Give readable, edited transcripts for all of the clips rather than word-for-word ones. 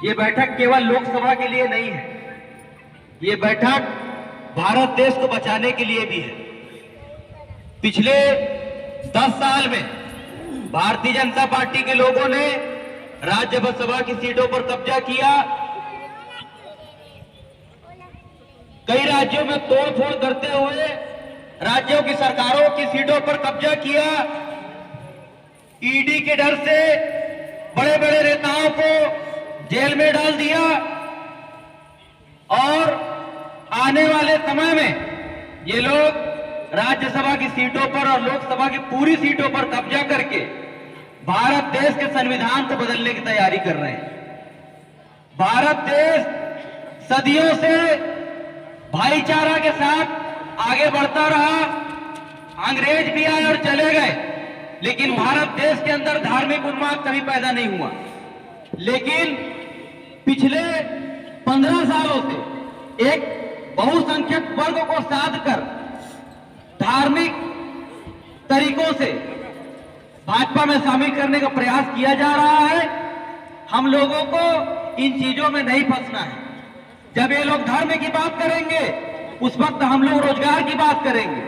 ये बैठक केवल लोकसभा के लिए नहीं है, ये बैठक भारत देश को बचाने के लिए भी है। पिछले 10 साल में भारतीय जनता पार्टी के लोगों ने राज्यसभा की सीटों पर कब्जा किया, कई राज्यों में तोड़फोड़ करते हुए राज्यों की सरकारों की सीटों पर कब्जा किया। ईडी के डर से बड़े बड़े नेताओं को जेल में डाल दिया और आने वाले समय में ये लोग राज्यसभा की सीटों पर और लोकसभा की पूरी सीटों पर कब्जा करके भारत देश के संविधान को बदलने की तैयारी कर रहे हैं। भारत देश सदियों से भाईचारा के साथ आगे बढ़ता रहा, अंग्रेज भी आए और चले गए, लेकिन भारत देश के अंदर धार्मिक उन्माद कभी पैदा नहीं हुआ। लेकिन पिछले 15 सालों से एक बहुसंख्यक वर्ग को साध कर धार्मिक तरीकों से भाजपा में शामिल करने का प्रयास किया जा रहा है। हम लोगों को इन चीजों में नहीं फंसना है। जब ये लोग धर्म की बात करेंगे उस वक्त हम लोग रोजगार की बात करेंगे।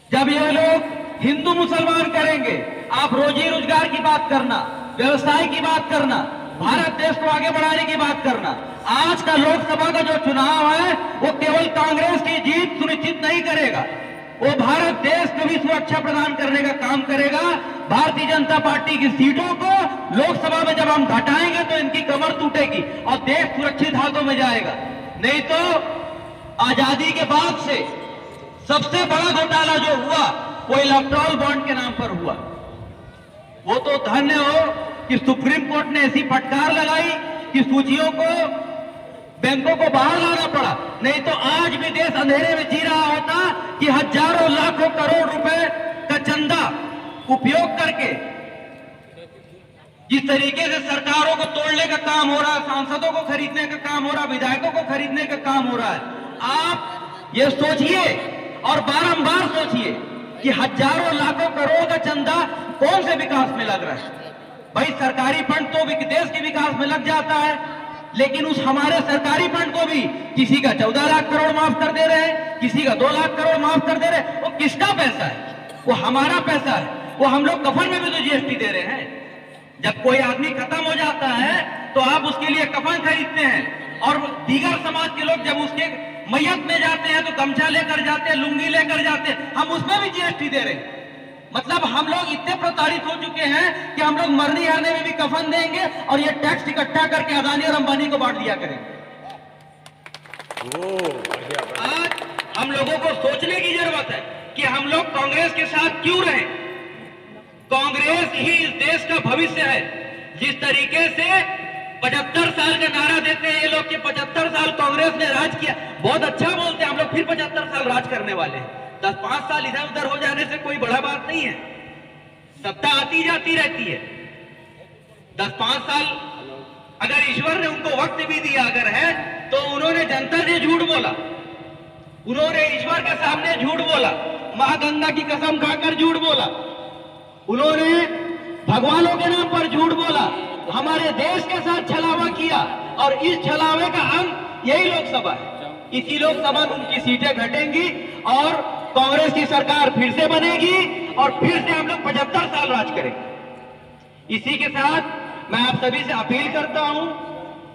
जब ये लोग हिंदू मुसलमान करेंगे, आप रोजी रोजगार की बात करना, व्यवसाय की बात करना, भारत देश को आगे बढ़ाने की बात करना। आज का लोकसभा का जो चुनाव है वो केवल कांग्रेस की जीत सुनिश्चित नहीं करेगा, वो भारत देश को भी सुरक्षा प्रदान करने का काम करेगा। भारतीय जनता पार्टी की सीटों को लोकसभा में जब हम घटाएंगे तो इनकी कमर टूटेगी और देश सुरक्षित हाथों में जाएगा। नहीं तो आजादी के बाद से सबसे बड़ा घोटाला जो हुआ वो इलेक्टोरल बॉन्ड के नाम पर हुआ। वो तो धन्य हो कि सुप्रीम कोर्ट ने ऐसी फटकार लगाई कि सूचियों को, बैंकों को बाहर लाना पड़ा, नहीं तो आज भी देश अंधेरे में जी रहा होता कि हजारों लाखों करोड़ रुपए का चंदा उपयोग करके जिस तरीके से सरकारों को तोड़ने का काम हो रहा है, सांसदों को खरीदने का काम हो रहा है, विधायकों को खरीदने का काम हो रहा है। आप ये सोचिए और बारंबार सोचिए कि हजारों लाखों करोड़ का चंदा कौन से विकास में लग रहा है। भाई सरकारी फंड तो देश के विकास में लग जाता है, लेकिन उस हमारे सरकारी फंड को भी किसी का 14 लाख करोड़ माफ कर दे रहे हैं, किसी का 2 लाख करोड़ माफ कर दे रहे हैं। वो किसका पैसा है? वो हमारा पैसा है। वो हम लोग कफन में भी तो जीएसटी दे रहे हैं। जब कोई आदमी खत्म हो जाता है तो आप उसके लिए कफन खरीदते हैं, और दीगर समाज के लोग जब उसके मैयत में जाते हैं तो गमछा लेकर जाते हैं, लुंगी लेकर जाते हैं, हम उसमें भी जीएसटी दे रहे हैं। मतलब हम लोग इतने प्रताड़ित हो चुके हैं कि हम लोग मरने आने में भी कफन देंगे और ये टैक्स इकट्ठा करके अदानी और अंबानी को बांट दिया करेंगे। आज हम लोगों को सोचने की जरूरत है कि हम लोग कांग्रेस के साथ क्यों रहे। कांग्रेस ही इस देश का भविष्य है। जिस तरीके से 75 साल का नारा देते हैं ये लोग कि 75 साल कांग्रेस ने राज किया, बहुत अच्छा बोलते हैं, हम लोग फिर 75 साल राज करने वाले हैं। 10-5 साल इधर उधर हो जाने से कोई बड़ा बात नहीं है, सत्ता आती जाती रहती है। 10-5 साल अगर ईश्वर ने उनको वक्त भी दिया अगर है तो उन्होंने जनता से झूठ बोला, उन्होंने ईश्वर के सामने झूठ बोला, मां गंगा की कसम खाकर झूठ बोला, उन्होंने भगवानों के नाम पर झूठ बोला, हमारे देश के साथ छलावा किया, और इस छलावे का अंत यही लोकसभा है। इसी लोकसभा में उनकी सीटें घटेंगी और कांग्रेस की सरकार फिर से बनेगी और फिर से हम लोग 75 साल राज करेंगे। इसी के साथ मैं आप सभी से अपील करता हूं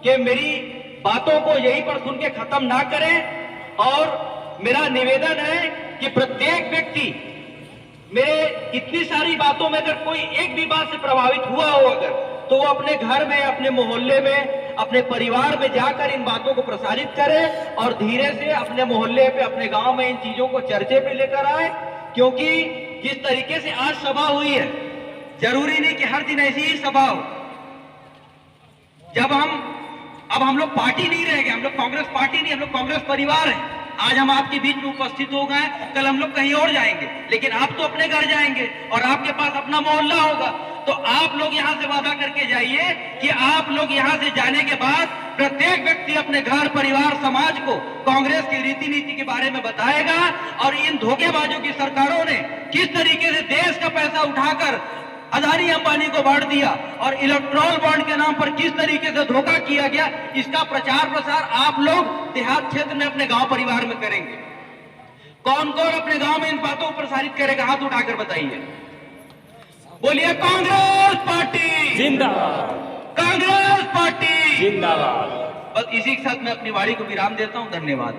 कि मेरी बातों को यहीं पर सुन के खत्म ना करें, और मेरा निवेदन है कि प्रत्येक व्यक्ति मेरे इतनी सारी बातों में अगर कोई एक भी बात से प्रभावित हुआ हो अगर, तो वो अपने घर में, अपने मोहल्ले में, अपने परिवार में जाकर इन बातों को प्रसारित करे और धीरे से अपने मोहल्ले पे, अपने गांव में इन चीजों को चर्चे पे लेकर आए। क्योंकि जिस तरीके से आज सभा हुई है, जरूरी नहीं कि हर दिन ऐसी ही सभा हो। जब अब हम लोग पार्टी नहीं रह गए, हम लोग कांग्रेस पार्टी नहीं, हम लोग कांग्रेस परिवार है। आज हम आपके बीच में उपस्थित हो गए, कल हम लोग कहीं और जाएंगे, लेकिन आप तो अपने घर जाएंगे और आपके पास अपना मोहल्ला होगा। तो आप लोग यहां से वादा करके जाइए कि आप लोग यहां से जाने के बाद प्रत्येक व्यक्ति अपने घर, परिवार, समाज को कांग्रेस की रीति नीति के बारे में बताएगा और इन धोखेबाजों की सरकारों ने किस तरीके से देश का पैसा उठाकर अदानी अंबानी को बांट दिया और इलेक्ट्रॉल बॉन्ड के नाम पर किस तरीके से धोखा किया गया, इसका प्रचार प्रसार आप लोग देहात क्षेत्र में अपने गांव परिवार में करेंगे। कौन कौन अपने गांव में इन बातों को प्रसारित करेगा, हाथ उठाकर बताइए। बोलिए कांग्रेस पार्टी जिंदाबाद, कांग्रेस पार्टी जिंदाबाद। बस इसी के साथ मैं अपनी वाणी को विराम देता हूं। धन्यवाद।